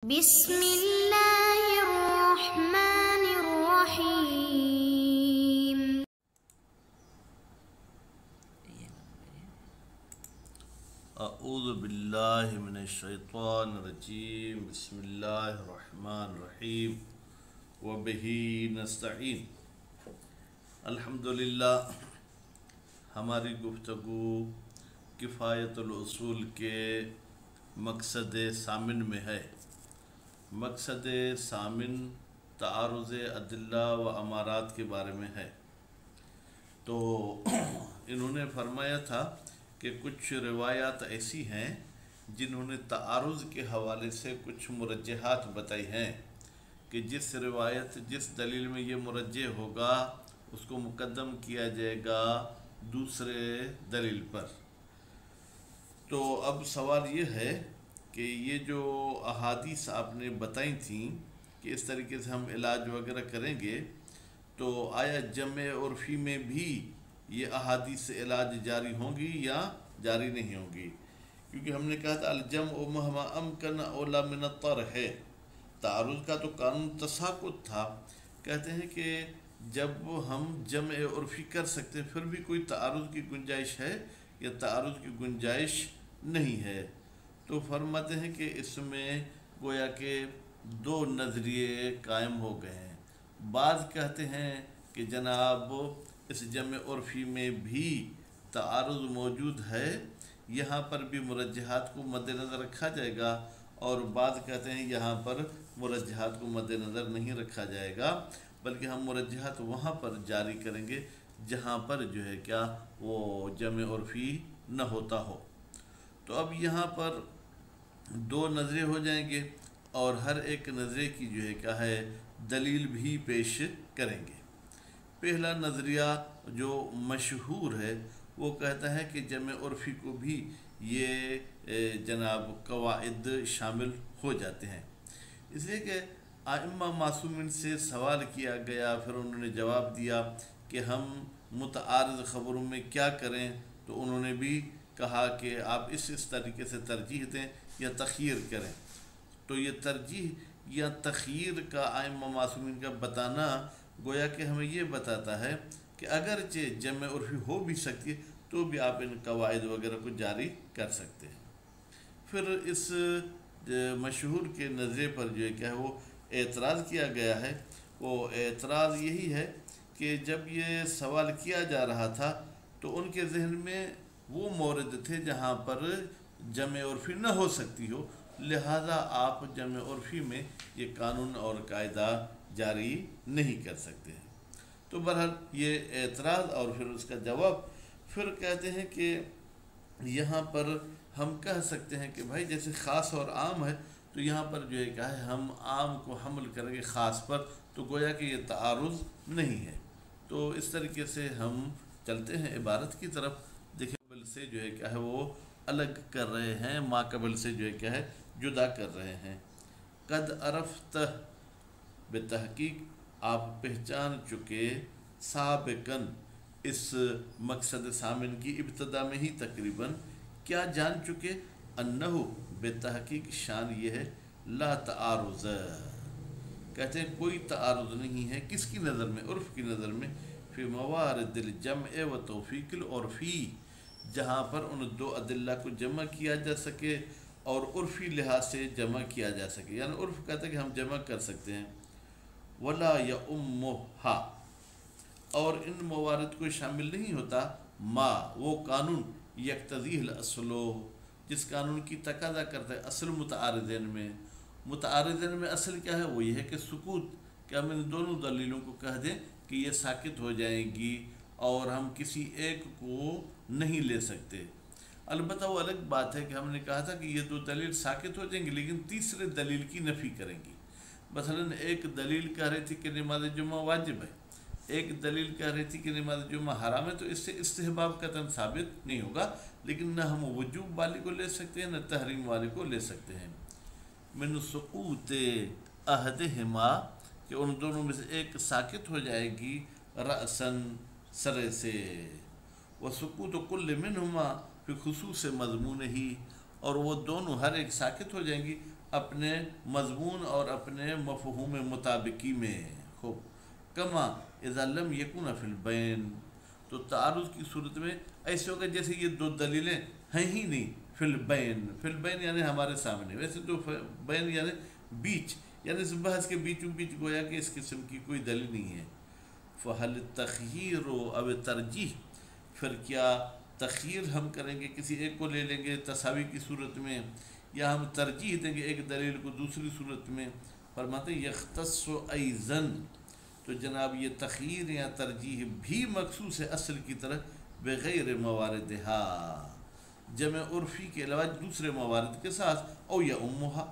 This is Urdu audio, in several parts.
بسم اللہ الرحمن الرحیم۔ اعوذ باللہ من الشیطان الرجیم، بسم اللہ الرحمن الرحیم، وبہ نستعین۔ الحمدللہ ہماری گفتگو کفایت الاصول کے مقصد ثامن میں ہے۔ مقصد ثامن تعارض ادلہ و امارات کے بارے میں ہے۔ تو انہوں نے فرمایا تھا کہ کچھ روایات ایسی ہیں جنہوں نے تعارض کے حوالے سے کچھ مرجحات بتائی ہیں کہ جس روایت جس دلیل میں یہ مرجح ہوگا اس کو مقدم کیا جائے گا دوسرے دلیل پر۔ تو اب سوال یہ ہے کہ یہ جو احادیث آپ نے بتائی تھیں کہ اس طریقے سے ہم علاج وغیرہ کریں گے، تو آیا جمع عرفی میں بھی یہ احادیث سے علاج جاری ہوں گی یا جاری نہیں ہوں گی؟ کیونکہ ہم نے کہا تھا الجمع مہما امکن اولا من الطرح ہے، تعارض کا تو قانون تساقط تھا۔ کہتے ہیں کہ جب ہم جمع عرفی کر سکتے ہیں پھر بھی کوئی تعارض کی گنجائش ہے یا تعارض کی گنجائش نہیں ہے، تو فرماتے ہیں کہ اس میں گویا کہ دو نظریے قائم ہو گئے ہیں۔ بعض کہتے ہیں کہ جناب اس جمع عرفی میں بھی تعارض موجود ہے، یہاں پر بھی مرجحات کو مد نظر رکھا جائے گا، اور بعض کہتے ہیں یہاں پر مرجحات کو مد نظر نہیں رکھا جائے گا، بلکہ ہم مرجحات وہاں پر جاری کریں گے جہاں پر جو ہے کیا وہ جمع عرفی نہ ہوتا ہو۔ تو اب یہاں پر دو نظرے ہو جائیں گے اور ہر ایک نظرے کی جو ہے کیا ہے دلیل بھی پیش کریں گے۔ پہلا نظریہ جو مشہور ہے وہ کہتا ہے کہ جمع عرفی کو بھی یہ جناب قواعد شامل ہو جاتے ہیں، اس لیے کہ ائمہ معصومین سے سوال کیا گیا، پھر انہوں نے جواب دیا کہ ہم متعارض خبروں میں کیا کریں، تو انہوں نے بھی کہا کہ آپ اس طریقے سے ترجیح دیں یا تخییر کریں۔ تو یہ ترجیح یا تخییر کا ائمہ معصومین کا بتانا گویا کہ ہمیں یہ بتاتا ہے کہ اگرچہ جمع عرفی ہو بھی سکتی ہے تو بھی آپ ان قواعد وغیرہ کو جاری کر سکتے ہیں۔ پھر اس مشہور کے نظریے پر جو ہے کیا ہے وہ اعتراض کیا گیا ہے۔ وہ اعتراض یہی ہے کہ جب یہ سوال کیا جا رہا تھا تو ان کے ذہن میں وہ مورد تھے جہاں پر جمع عرفی نہ ہو سکتی ہو، لہذا آپ جمع عرفی میں یہ قانون اور قاعدہ جاری نہیں کر سکتے ہیں۔ تو بہرحال یہ اعتراض اور پھر اس کا جواب، پھر کہتے ہیں کہ یہاں پر ہم کہہ سکتے ہیں کہ بھائی جیسے خاص اور عام ہے، تو یہاں پر جو ہے کیا ہے ہم عام کو حمل کریں گے خاص پر، تو گویا کہ یہ تعارض نہیں ہے۔ تو اس طریقے سے ہم چلتے ہیں عبارت کی طرف۔ دیکھیں قبل سے جو ہے کیا ہے وہ الگ کر رہے ہیں، ما قبل سے جو ہے کیا ہے جدا کر رہے ہیں۔ قد عرفت، بتحقیق آپ پہچان چکے، سابقاً اس مقصد ثامن کی ابتدا میں ہی تقریباً کیا جان چکے، انہو بتحقیق شان یہ ہے، لا تعارض، کہتے ہیں کوئی تعارض نہیں ہے، کس کی نظر میں؟ عرف کی نظر میں، فی موارد الجمع و توفیق العرفی، جہاں پر ان دو ادلہ کو جمع کیا جا سکے اور عرفی لحاظ سے جمع کیا جا سکے، یعنی عرف کہتا ہے کہ ہم جمع کر سکتے ہیں۔ ولا یؤمھا، اور ان موارد کو شامل نہیں ہوتا ما وہ قانون یقتضیہ الاصل، جس قانون کی تقاضا کرتا ہے اصل متعارضین میں۔ متعارضین میں اصل کیا ہے؟ وہ یہ ہے کہ سکوت، کہ ہم ان دونوں دلیلوں کو کہہ دیں کہ یہ ساکت ہو جائیں گی اور ہم کسی ایک کو نہیں لے سکتے۔ البتہ وہ الگ بات ہے کہ ہم نے کہا تھا کہ یہ دو دلیل ساکت ہو جائیں گی لیکن تیسرے دلیل کی نفی کریں گی۔ مثلا ایک دلیل کہہ رہی تھی کہ نماز جمعہ واجب ہے، ایک دلیل کہہ رہی تھی کہ نماز جمعہ حرام ہے، تو اس سے استحباب قطعاً ثابت نہیں ہوگا، لیکن نہ ہم وجوب والی کو لے سکتے ہیں نہ تحریم والی کو لے سکتے ہیں۔ من سقوط احدہما، کہ ان دونوں میں سے ایک ساکت ہو جائے گی، رأساً سرے سے، وسقوط کل منہما فی خصوص مضمون ہی، اور وہ دونوں ہر ایک ساکت ہو جائیں گی اپنے مضمون اور اپنے مفہوم مطابقی میں. خوب. کما اذا لم یکن فی البین، تو تعارض کی صورت میں ایسے ہوگا جیسے یہ دو دلیلیں ہیں ہی نہیں. فی البین، فی البین یعنی ہمارے سامنے، ویسے تو بین یعنی بیچ، یعنی اس بحث کے بیچوں بیچ گویا کہ اس قسم کی کوئی دلیل نہیں ہے. فہل تخییر او ترجیح، پھر کیا تخییر ہم کریں گے، کسی ایک کو لے لیں گے تساوی کی صورت میں، یا ہم ترجیح دیں گے ایک دلیل کو دوسری صورت میں. فرماتے ہیں یختص ایضاً، تو جناب یہ تخییر یا ترجیح بھی مخصوص ہے اصل کی طرح بغیر مواردہا، جمع عرفی کے علاوہ دوسرے موارد کے ساتھ. او یا امہا،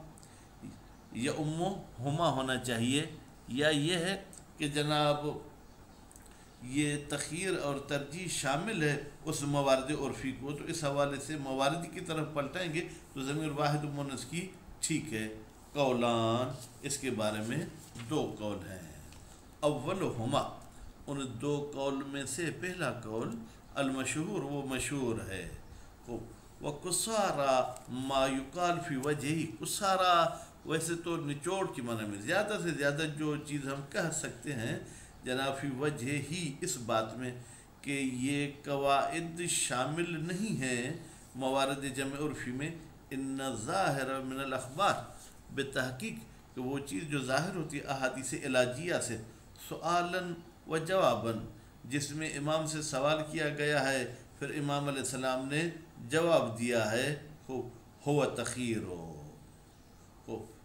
یا امہما ہونا چاہیے، یا یہ ہے کہ جناب یہ تخییر اور ترجیح شامل ہے اس موارد عرفی کو، تو اس حوالے سے موارد کی طرف پلٹائیں گے تو ضمیر واحد مونث کی ٹھیک ہے. قولان، اس کے بارے میں دو قول ہیں. اولہما، ان دو قول میں سے پہلا قول المشہور، وہ مشہور ہے. وَقُصَارَى مَا يُقَال فِي وَجْهِهِ، قصارى ویسے تو نچوڑ کی معنی میں زیادہ سے زیادہ جو چیز ہم کہہ سکتے ہیں جناب فی وجہ ہی، اس بات میں کہ یہ قواعد شامل نہیں ہیں موارد جمع عرفی میں. ان ظاہر من الاخبار، بتحقیق کہ وہ چیز جو ظاہر ہوتی ہے احادیث علاجیہ سے، سؤالاً و جواباً، جس میں امام سے سوال کیا گیا ہے پھر امام علیہ السلام نے جواب دیا ہے، ہوا تخیر ہو.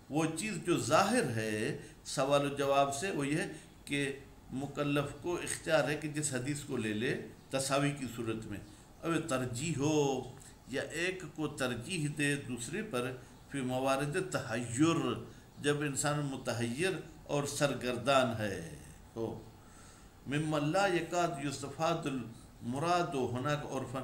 وہ چیز جو ظاہر ہے سوال و جواب سے، وہ یہ ہے کہ مکلف کو اختیار ہے کہ جس حدیث کو لے لے تساوی کی صورت میں. اب ترجیح ہو، یا ایک کو ترجیح دے دوسرے پر، فی موارد تحیر، جب انسان متحیر اور سرگردان ہے. ہو ممن لا یکاد یستفاد المراد ہناک عرفا،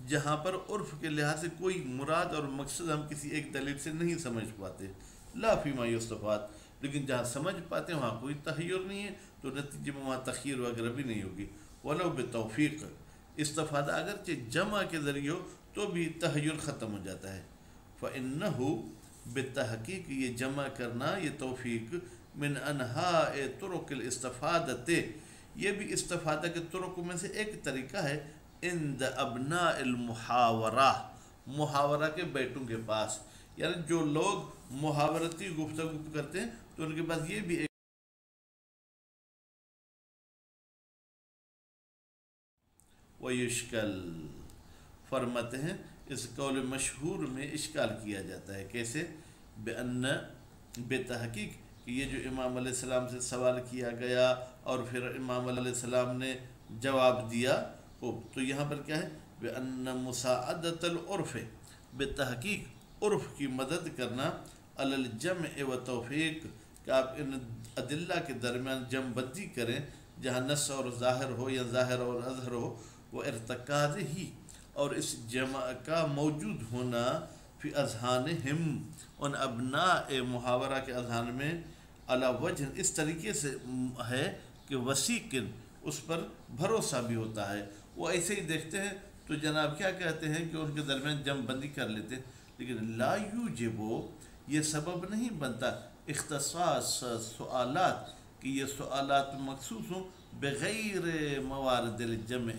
جہاں پر عرف کے لحاظ سے کوئی مراد اور مقصد ہم کسی ایک دلیل سے نہیں سمجھ پاتے. لا فیما یستفاد، لیکن جہاں سمجھ پاتے ہیں وہاں کوئی تحیر نہیں ہے، تو نتیجے میں وہاں تخیر وغیرہ بھی نہیں ہوگی. ولو بتوفیق، استفادہ اگرچہ جمع کے ذریعے ہو تو بھی تحیر ختم ہو جاتا ہے. فإنہ، بالتحقیق یہ جمع کرنا، یہ توفیق، من انہاء طرق الاستفادت، یہ بھی استفادہ کے طرق میں سے ایک طریقہ ہے. عند ابناء المحاورہ، محاورہ کے بیٹوں کے پاس، یعنی جو لوگ محاورتی گفتگو کرتے ہیں تو ان کے پاس یہ بھی ایک ویشکل، فرماتے ہیں اس قول مشہور میں اشکال کیا جاتا ہے. کیسے؟ بأن، بتحقیق کہ یہ جو امام علیہ السلام سے سوال کیا گیا اور پھر امام علیہ السلام نے جواب دیا، تو یہاں پر کیا ہے؟ بأن مساعدت العرف، بتحقیق عرف کی مدد کرنا، علی الجمع و توفیق، کہ آپ ان ادلہ کے درمیان جمع بندی کریں جہاں نص اور ظاہر ہو یا ظاہر اور اظہر ہو. وہ ارتکاز ہی، اور اس جمع کا موجود ہونا، فی اذہانہم، ان ابناء محاورہ کے اذہان میں، علی وجہ، اس طریقے سے ہے کہ وثیقن، اس پر بھروسہ بھی ہوتا ہے. وہ ایسے ہی دیکھتے ہیں تو جناب کیا کہتے ہیں کہ ان کے درمیان جمع بندی کر لیتے ہیں، لیکن لا یوجبو، یہ سبب نہیں بنتا اختصاص سوالات، کہ یہ سوالات مخصوص ہوں بغیر موارد الجمع،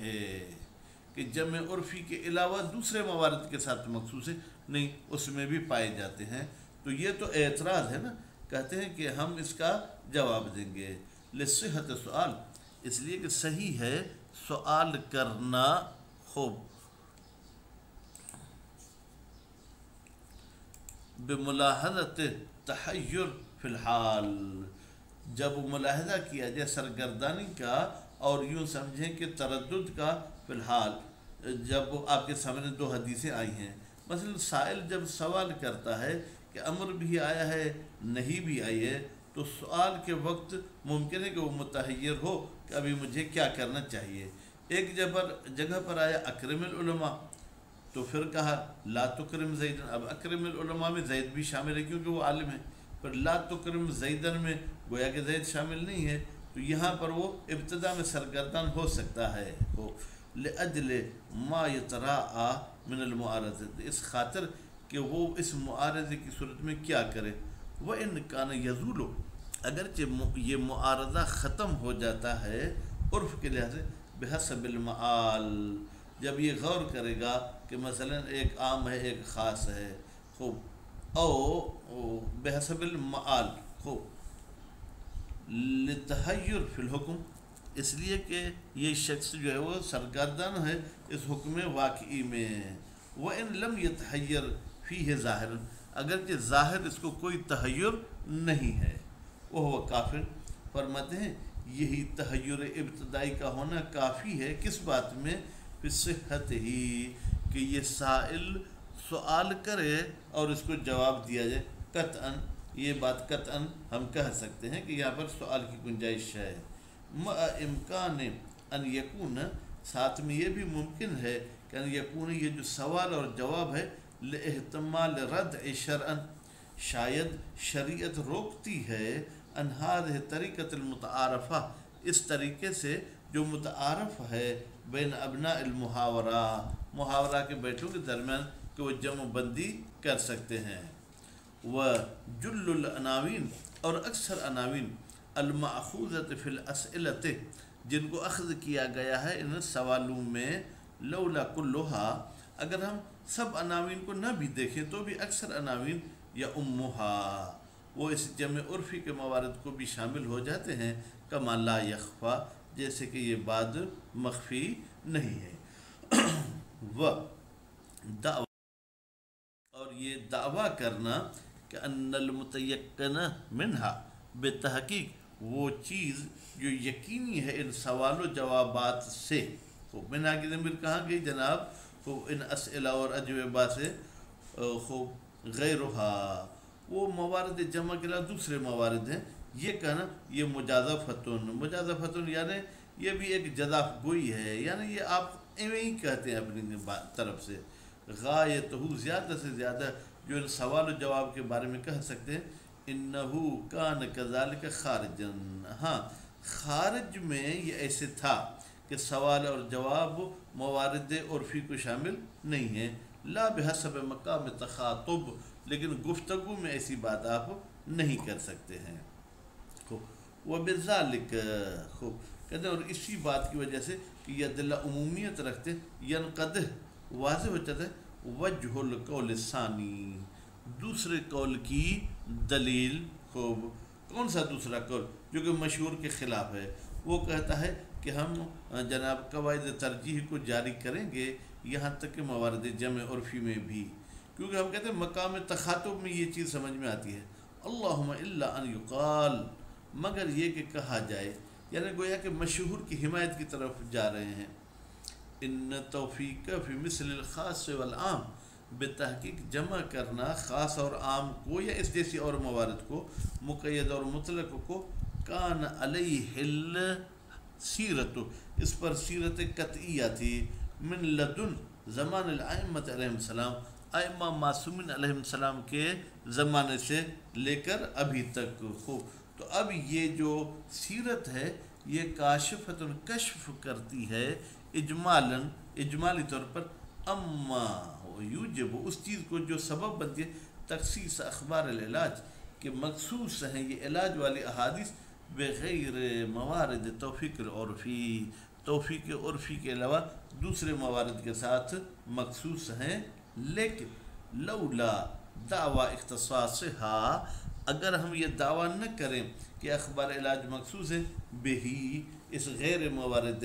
کہ جمع عرفی کے علاوہ دوسرے موارد کے ساتھ مخصوص ہے، نہیں، اس میں بھی پائے جاتے ہیں. تو یہ تو اعتراض ہے نا، کہتے ہیں کہ ہم اس کا جواب دیں گے. لصحت سوال، اس لیے کہ صحیح ہے سوال کرنا. خوب. بملاحظت تحیر فی الحال، جب ملاحظہ کیا جائے سرگردانی کا اور یوں سمجھیں کہ تردد کا، فی الحال جب آپ کے سامنے دو حدیثیں آئی ہیں، مثلا سائل جب سوال کرتا ہے کہ امر بھی آیا ہے نہیں بھی آئی ہے، تو سوال کے وقت ممکن ہے کہ وہ متحیر ہو کہ ابھی مجھے کیا کرنا چاہیے. ایک جگہ پر آیا اکرم العلماء، تو پھر کہا لا تکرم زیدن، اب اکرم العلماء میں زید بھی شامل ہے کیونکہ وہ عالم ہے، پھر لا تکرم زیدن میں گویا کہ زید شامل نہیں ہے، تو یہاں پر وہ ابتدا میں سرگردان ہو سکتا ہے. لأجل ما یتراءى من المعارض، اس خاطر کہ وہ اس معارضے کی صورت میں کیا کرے. وہ ان کان یزولو، اگرچہ یہ معارضہ ختم ہو جاتا ہے عرف کے لحاظ سے بحسب المعال، جب یہ غور کرے گا کہ مثلا ایک عام ہے ایک خاص ہے، خوب، او بحسب المعال، خوب، لتحیر فی الحکم، اس لیے کہ یہ شخص جو ہے وہ سرگردان ہے اس حکم واقعی میں. وَإِن لَمْ يَتَحَيَّرْ فِيهِ ظاہر، اگرچہ ظاہر اس کو کوئی تحیر نہیں ہے، وہ کافر. فرماتے ہیں یہی تحیر ابتدائی کا ہونا کافی ہے کس بات میں؟ فی صحت ہی، کہ یہ سائل سوال کرے اور اس کو جواب دیا جائے. قطعاً، یہ بات قطعاً ہم کہہ سکتے ہیں کہ یہاں پر سوال کی گنجائش ہے. مع امکان ان یکون، ساتھ میں یہ بھی ممکن ہے کہ ان یکون، یہ جو سوال اور جواب ہے، لاحتمال ردع شرعا، شاید شریعت روکتی ہے ان هذه طریقۃ المتعارفہ، اس طریقے سے جو متعارف ہے بین ابناء المحاورہ، محاورہ کے بیٹوں کے درمیان، کہ وہ جمع بندی کر سکتے ہیں. وجل العناوین، اور اکثر عناوین، المأخوذۃ فی الاسئلۃ، جن کو اخذ کیا گیا ہے ان سوالوں میں، لولا کلھا، اگر ہم سب عناوین کو نہ بھی دیکھیں تو بھی اکثر عناوین یا امہا، وہ اس جمع عرفی کے موارد کو بھی شامل ہو جاتے ہیں. کما لا یخفا، جیسے کہ یہ بات مخفی نہیں ہے. و دعوی، اور یہ دعویٰ کرنا کہ ان المتیقن منہا، بے تحقیق وہ چیز جو یقینی ہے ان سوال و جوابات سے. خوب، منہا کی ضمیر کہاں گئی جناب؟ خوب، ان اسئلہ اور اجوبہ سے. خوب، غیرہا، وہ موارد جمع کے علاوہ دوسرے موارد ہیں. یہ کہنا یہ مجازفتن، مجازفتن یعنی یہ بھی ایک جزاف گوئی ہے، یعنی یہ آپ ایویں ہی کہتے ہیں اپنی طرف سے. غایتہ، زیادہ سے زیادہ جو ان سوال و جواب کے بارے میں کہہ سکتے ہیں. انہو کان کذالک خارجن، ہاں خارج میں یہ ایسے تھا کہ سوال اور جواب موارد عرفی کو شامل نہیں ہیں. لا بحسب مقام تخاطب، لیکن گفتگو میں ایسی بات آپ نہیں کر سکتے ہیں. وبذالک، خوب، کہتے ہیں اور اسی بات کی وجہ سے کہ یہ دل عمومیت رکھتے، ینقدح، واضح ہو جاتا ہے، وجہ القول الثانی، دوسرے قول کی دلیل. خوب، کون سا دوسرا قول؟ جو کہ مشہور کے خلاف ہے. وہ کہتا ہے کہ ہم جناب قواعد ترجیح کو جاری کریں گے یہاں تک کہ موارد جمع عرفی میں بھی، کیونکہ ہم کہتے ہیں مقام تخاطب میں یہ چیز سمجھ میں آتی ہے. اللہم الا ان یقال، مگر یہ کہ کہا جائے، یعنی گویا کہ مشہور کی حمایت کی طرف جا رہے ہیں. ان توفیق فی مثل الخاص والعام، بتحقیق جمع کرنا خاص اور عام کو یا اس جیسی اور موارد کو، مقید اور مطلق کو، کان علیہ السیرت، اس پر سیرت قطعیہ تھی، من لدن زمان الائمۃ علیہ السلام، ائمہ معصومین علیہ السلام کے زمانے سے لے کر ابھی تک. خوب، تو اب یہ جو سیرت ہے یہ کاشفۃ کشف کرتی ہے اجمالاً، اجمالی طور پر، اما یوجب، اس چیز کو جو سبب بنتی ہے، تخصیص اخبار العلاج، کہ مخصوص ہیں یہ علاج والی احادیث، بغیر موارد توفیق العرفی، توفیق عرفی کے علاوہ دوسرے موارد کے ساتھ مخصوص ہیں. لیکن لولا دعوی اختصاصہا، اگر ہم یہ دعویٰ نہ کریں کہ اخبار علاج مخصوص ہے، بہی، اس غیر موارد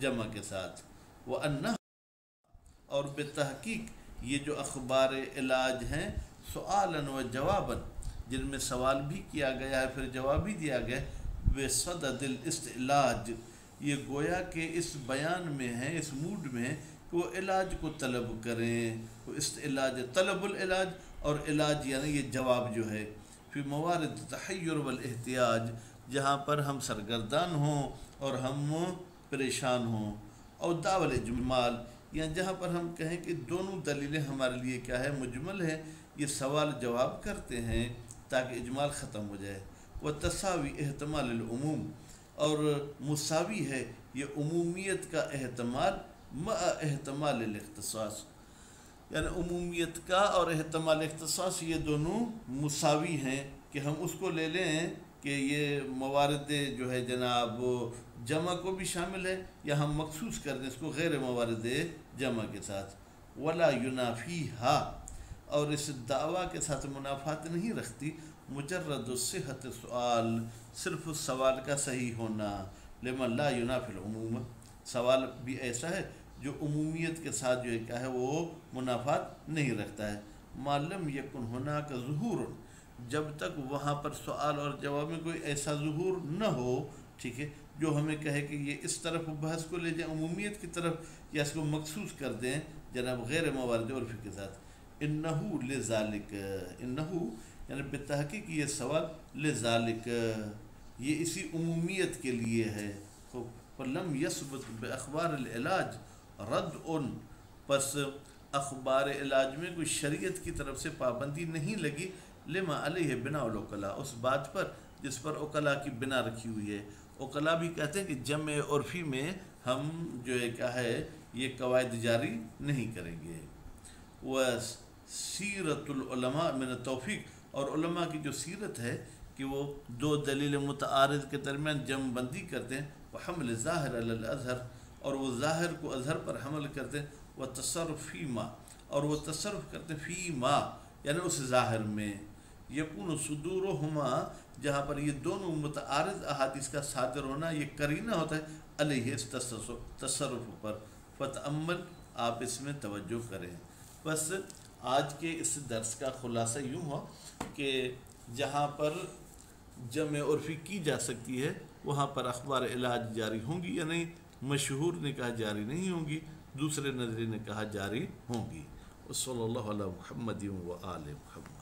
جمع کے ساتھ، وَأَنَّهُ، اور بتحقیق یہ جو اخبار علاج ہیں، سؤالاً و جواباً، جن میں سوال بھی کیا گیا ہے پھر جواب بھی دیا گیا، بصدد الاستعلاج، یہ گویا کہ اس بیان میں ہے، اس موڈ میں ہے کہ وہ علاج کو طلب کریں. وہ استعلاج، طلب العلاج، اور علاج یعنی یہ جواب جو ہے، فی موارد تحیر والاحتیاج، جہاں پر ہم سرگردان ہوں اور ہم پریشان ہوں. اور دعوی الاجمال، یا جہاں پر ہم کہیں کہ دونوں دلیلیں ہمارے لیے کیا ہے، مجمل ہے، یہ سوال جواب کرتے ہیں تاکہ اجمال ختم ہو جائے. وہ تساوی احتمال العموم، اور مساوی ہے یہ عمومیت کا احتمال، مع احتمال الاختصاص، یعنی عمومیت کا اور احتمال اختصاص یہ دونوں مساوی ہیں کہ ہم اس کو لے لیں کہ یہ موارد جو ہے جناب جمع کو بھی شامل ہے، یا ہم مخصوص کر دیں اس کو غیر موارد جمع کے ساتھ. ولا ینافیہا، اور اس دعویٰ کے ساتھ منافات نہیں رکھتی مجرد صحت سوال، صرف اس سوال کا صحیح ہونا. لمن لا ینافی العموم، سوال بھی ایسا ہے جو عمومیت کے ساتھ جو ہے کیا ہے وہ منافات نہیں رکھتا ہے. معلوم یکن ہونا کا ظہور، جب تک وہاں پر سوال اور جواب میں کوئی ایسا ظہور نہ ہو، ٹھیک ہے، جو ہمیں کہے کہ یہ اس طرف بحث کو لے جائیں عمومیت کی طرف، یا اس کو مخصوص کر دیں جناب غیر موارد عرفی کے ساتھ. انہو لذالک، انہو یعنی بتحقیق یہ سوال لذالک، یہ اسی عمومیت کے لیے ہے. فلم یثبت باخبار العلاج رد ان، پس اخبار علاج میں کوئی شریعت کی طرف سے پابندی نہیں لگی. لما علیہ بنا العقلاء، اس بات پر جس پر عقلاء کی بنا رکھی ہوئی ہے. عقلاء بھی کہتے ہیں کہ جمع عرفی میں ہم جو ہے کیا ہے یہ قواعد جاری نہیں کریں گے. وسیرت العلماء من التوفیق، اور علماء کی جو سیرت ہے کہ وہ دو دلیل متعارض کے درمیان جمع بندی کرتے ہیں. وحمل ظاہر علی الازہر، اور وہ ظاہر کو اظہر پر حمل کرتے ہیں. وتصرف فی ما، اور وہ تصرف کرتے ہیں فی ما یعنی اس ظاہر میں. یکون صدورہما، جہاں پر یہ دونوں متعارض احادیث کا صادر ہونا یہ قرینہ ہوتا ہے علیہ اس تصرف پر. فتأمل، آپ اس میں توجہ کریں. بس آج کے اس درس کا خلاصہ یوں ہو کہ جہاں پر جمع عرفی کی جا سکتی ہے وہاں پر اخبار علاج جاری ہوں گی یا نہیں، مشہور نکاح جاری نہیں ہوں گی، دوسرے نظری نکاح جاری ہوں گی. صلی اللہ علیہ محمد و آل محمد.